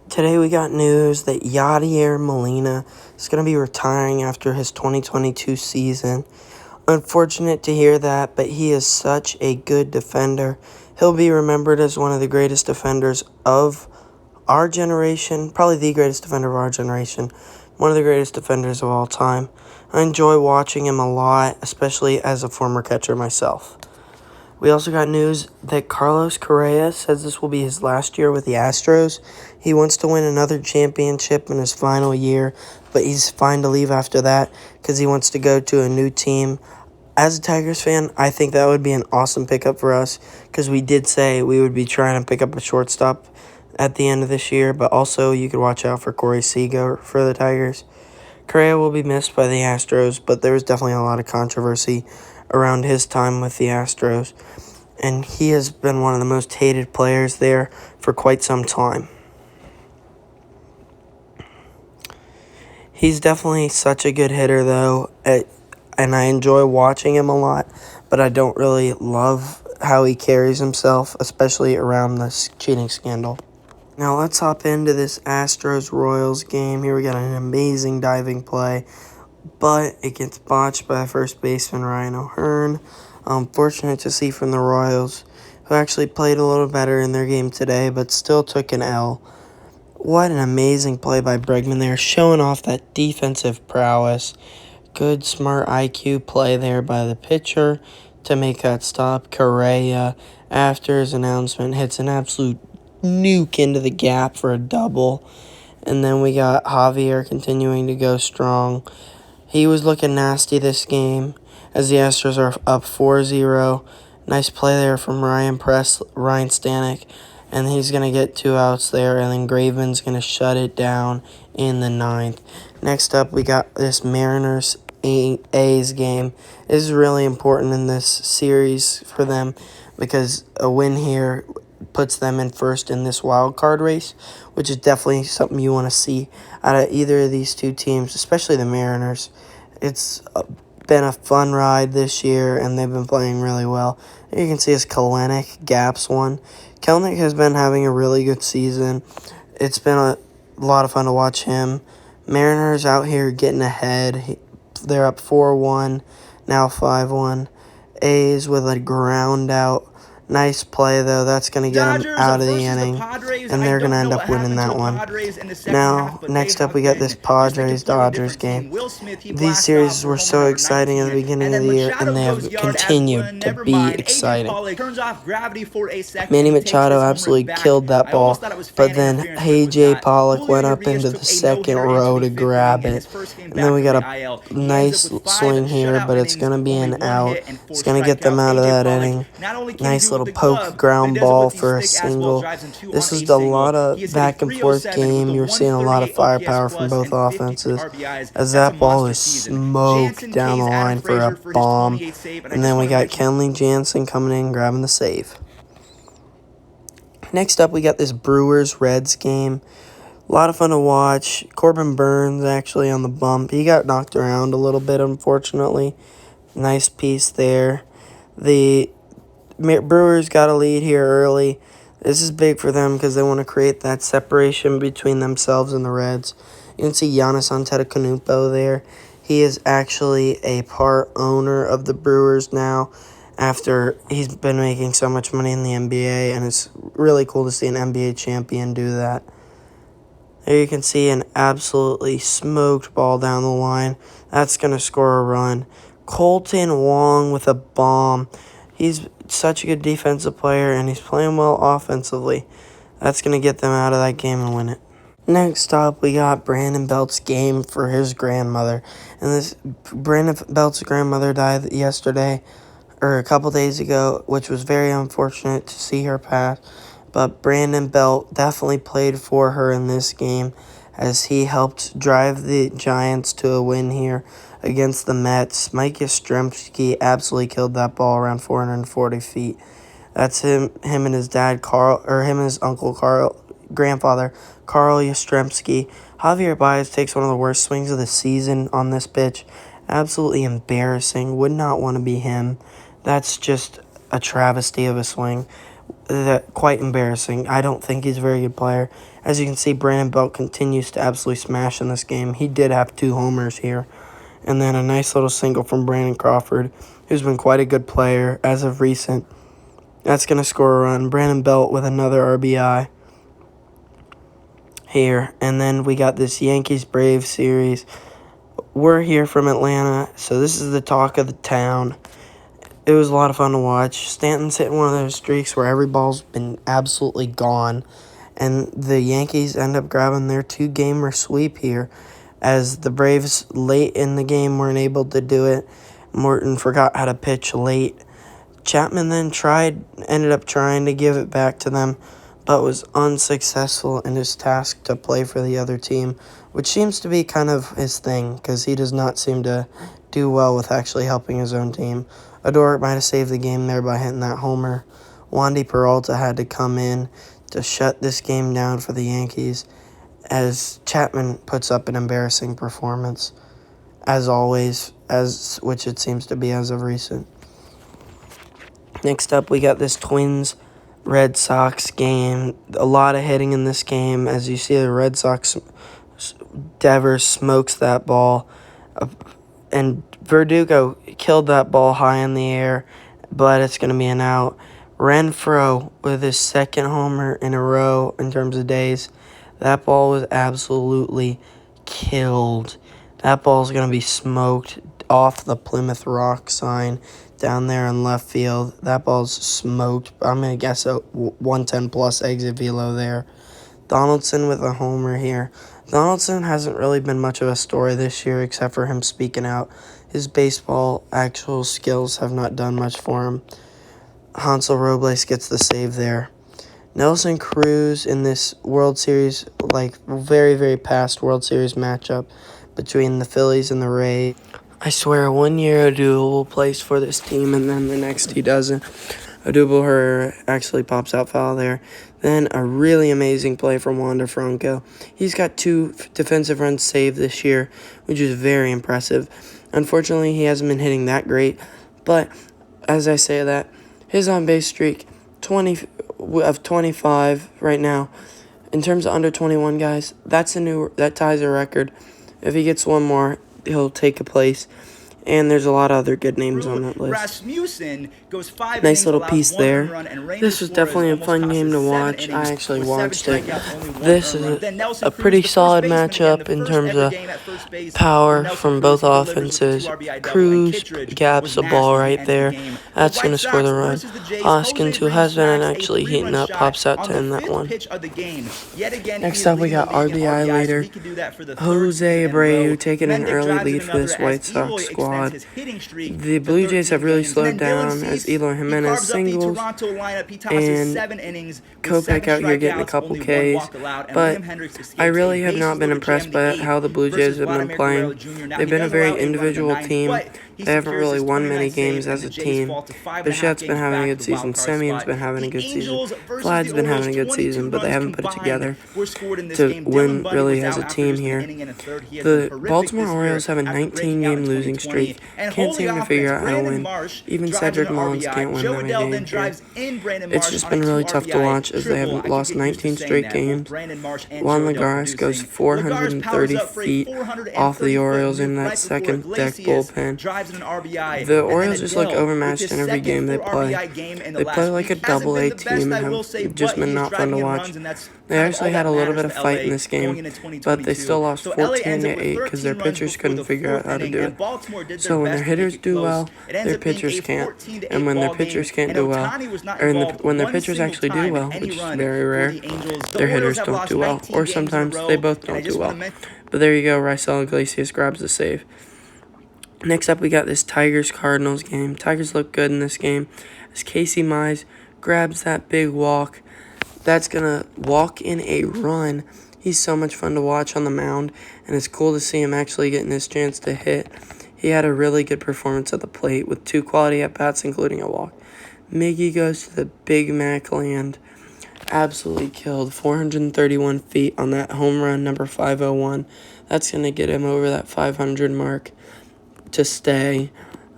Today we got news that Yadier Molina is going to be retiring after his 2022 season. Unfortunate to hear that, but he is such a good defender. He'll be remembered as one of the greatest defenders of our generation, probably the greatest defender of our generation, one of the greatest defenders of all time. I enjoy watching him a lot, especially as a former catcher myself. We also got news that Carlos Correa says this will be his last year with the Astros. He wants to win another championship in his final year, but he's fine to leave after that because he wants to go to a new team. As a Tigers fan, I think that would be an awesome pickup for us because we did say we would be trying to pick up a shortstop at the end of this year, but also you could watch out for Corey Seager for the Tigers. Correa will be missed by the Astros, but there was definitely a lot of controversy around his time with the Astros, and he has been one of the most hated players there for quite some time. He's definitely such a good hitter, though, and I enjoy watching him a lot, but I don't really love how he carries himself, especially around this cheating scandal. Now let's hop into this Astros-Royals game. Here we got an amazing diving play, but it gets botched by first baseman Ryan O'Hearn. Fortunate to see from the Royals, who actually played a little better in their game today, but still took an L. What an amazing play by Bregman there, showing off that defensive prowess. Good, smart IQ play there by the pitcher to make that stop. Correa, after his announcement, hits an absolute nuke into the gap for a double. And then we got Javier continuing to go strong. He was looking nasty this game as the Astros are up 4-0. Nice play there from Ryan Stanek. And he's going to get 2 outs there. And then Graveman's going to shut it down in the 9th. Next up, we got this Mariners A's game. This is really important in this series for them because a win here puts them in first in this wild card race, which is definitely something you want to see out of either of these two teams, especially the Mariners. It's been a fun ride this year, and they've been playing really well. You can see it's Kelenic, Gaps one. Kelenic has been having a really good season. It's been a lot of fun to watch him. Mariners out here getting ahead. They're up 4-1, now 5-1. A's with a ground out. Nice play, though. That's going to get them out of the inning, and they're going to end up winning that one. Now, next up, we got this Padres-Dodgers game. These series were so exciting at the beginning of the year, and they have continued to be exciting. Manny Machado absolutely killed that ball, but then A.J. Pollock went up into the second row to grab it. And then we got a nice swing here, but it's going to be an out. It's going to get them out of that inning. Nice little poke ground ball for a single. This was a lot of back and forth game. You were seeing a lot of firepower from both offenses as that ball is smoked down the line for a bomb. And then we got Kenley Jansen coming in grabbing the save. Next up, we got this Brewers-Reds game. A lot of fun to watch. Corbin Burns actually on the bump. He got knocked around a little bit, unfortunately. Nice piece there. The Brewers got a lead here early. This is big for them because they want to create that separation between themselves and the Reds. You can see Giannis Antetokounmpo there. He is actually a part owner of the Brewers now after he's been making so much money in the NBA, and it's really cool to see an NBA champion do that. There you can see an absolutely smoked ball down the line. That's going to score a run. Colton Wong with a bomb. He's such a good defensive player, and he's playing well offensively. That's going to get them out of that game and win it. Next up, we got Brandon Belt's game for his grandmother. And this Brandon Belt's grandmother died yesterday, or a couple days ago, which was very unfortunate to see her pass. But Brandon Belt definitely played for her in this game as he helped drive the Giants to a win here against the Mets. Mike Yastrzemski absolutely killed that ball around 440 feet. That's him and his dad, Carl, or him and his uncle, grandfather, Carl Yastrzemski. Javier Baez takes one of the worst swings of the season on this pitch. Absolutely embarrassing. Would not want to be him. That's just a travesty of a swing. quite embarrassing. I don't think he's a very good player. As you can see, Brandon Belt continues to absolutely smash in this game. He did have 2 homers here. And then a nice little single from Brandon Crawford, who's been quite a good player as of recent. That's going to score a run. Brandon Belt with another RBI here. And then we got this Yankees-Braves series. We're here from Atlanta, so this is the talk of the town. It was a lot of fun to watch. Stanton's hitting one of those streaks where every ball's been absolutely gone. And the Yankees end up grabbing their 2-gamer sweep here, as the Braves late in the game weren't able to do it. Morton forgot how to pitch late. Chapman then ended up trying to give it back to them, but was unsuccessful in his task to play for the other team, which seems to be kind of his thing, because he does not seem to do well with actually helping his own team. Odor might have saved the game there by hitting that homer. Wandy Peralta had to come in to shut this game down for the Yankees, as Chapman puts up an embarrassing performance, as always, which it seems to be as of recent. Next up, we got this Twins-Red Sox game. A lot of hitting in this game. As you see, the Red Sox, Devers smokes that ball, and Verdugo killed that ball high in the air, but it's going to be an out. Renfroe with his 2nd homer in a row in terms of days. That ball was absolutely killed. That ball's going to be smoked off the Plymouth Rock sign down there in left field. That ball's smoked. I'm going to guess a 110-plus exit velo there. Donaldson with a homer here. Donaldson hasn't really been much of a story this year except for him speaking out. His baseball actual skills have not done much for him. Hansel Robles gets the save there. Nelson Cruz in this World Series, very, very past World Series matchup between the Phillies and the Rays. I swear, 1 year Odubel plays for this team, and then the next he doesn't. Odubel actually pops out foul there. Then a really amazing play from Wander Franco. He's got 2 defensive runs saved this year, which is very impressive. Unfortunately, he hasn't been hitting that great, but as I say that, his on-base streak, 25 right now. In terms of under 21 guys, that ties a record. If he gets one more, he'll take a place. And there's a lot of other good names on that list. Rasmussen goes 5 nice little piece there. This was definitely a fun game to watch. I actually watched it. This is a pretty solid matchup in terms of power from both offenses. Cruz gaps a ball right there. That's going to score the run. Hoskins, who has been actually heating up, pops out to end that one. Next up, we got RBI leader Jose Abreu taking an early lead for this White Sox squad. The Blue Jays have really slowed down as Eloy Jimenez singles, and Kopech out here getting a couple Ks, but I really have not been impressed by how the Blue Jays have been playing. They've been a very individual team. They haven't really won many games as a team. Bichette's been having a good season. Semion's been having a good season. Vlad's been having a good season, but they haven't put it together to win really as a team here. The Baltimore Orioles have a 19-game losing streak. Can't seem to figure out how to win. Even Cedric Mullins can't win them a game here. It's just been really tough to watch as they have lost 19 straight games. Juan Lagares goes 430 feet off the Orioles in that second deck bullpen. The Orioles just look overmatched in every game they play. They play like a double-A team and have just been not fun to watch. They actually had a little bit of fight in this game, but they still lost 14-8 because their pitchers couldn't figure out how to do it. So when their hitters do well, their pitchers can't. And when their pitchers can't do well, or when their pitchers actually do well, which is very rare, their hitters don't do well. Or sometimes they both don't do well. But there you go, Raisel Iglesias grabs the save. Next up, we got this Tigers-Cardinals game. Tigers look good in this game as Casey Mize grabs that big walk. That's going to walk in a run. He's so much fun to watch on the mound, and it's cool to see him actually getting his chance to hit. He had a really good performance at the plate with 2 quality at-bats, including a walk. Miggy goes to the Big Mac land. Absolutely killed. 431 feet on that home run, number 501. That's going to get him over that 500 mark to stay.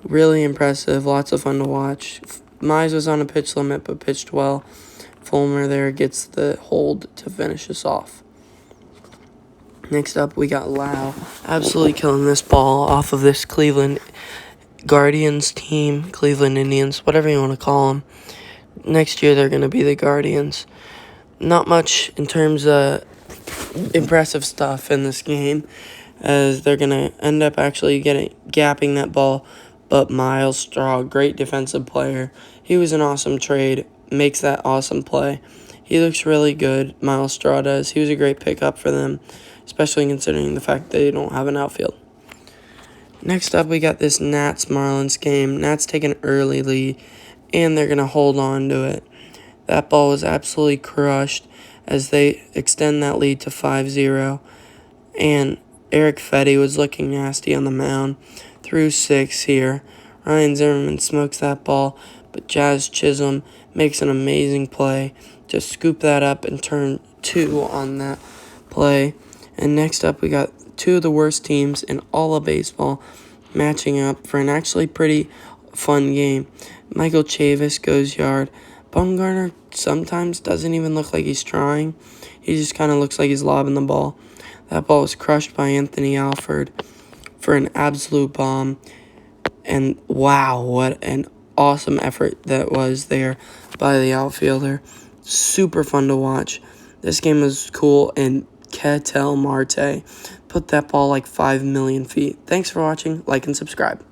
Really impressive. Lots of fun to watch. Mize was on a pitch limit, but pitched well. Fulmer there gets the hold to finish us off. Next up, we got Lau absolutely killing this ball off of this Cleveland Guardians team, Cleveland Indians, whatever you want to call them. Next year, they're going to be the Guardians. Not much in terms of impressive stuff in this game, as they're going to end up actually gapping that ball. But Miles Straw, great defensive player. He was an awesome trade, makes that awesome play. He looks really good, Miles Straw does. He was a great pickup for them, especially considering the fact they don't have an outfield. Next up, we got this Nats-Marlins game. Nats take an early lead, and they're going to hold on to it. That ball was absolutely crushed as they extend that lead to 5-0. And Eric Fetty was looking nasty on the mound. Through 6 here. Ryan Zimmerman smokes that ball, but Jazz Chisholm makes an amazing play to scoop that up and turn 2 on that play. And next up, we got 2 of the worst teams in all of baseball matching up for an actually pretty fun game. Michael Chavis goes yard. Bumgarner sometimes doesn't even look like he's trying. He just kind of looks like he's lobbing the ball. That ball was crushed by Anthony Alford for an absolute bomb. And wow, what an awesome effort that was there by the outfielder. Super fun to watch. This game was cool, and Ketel Marte put that ball like 5 million feet. Thanks for watching. Like and subscribe.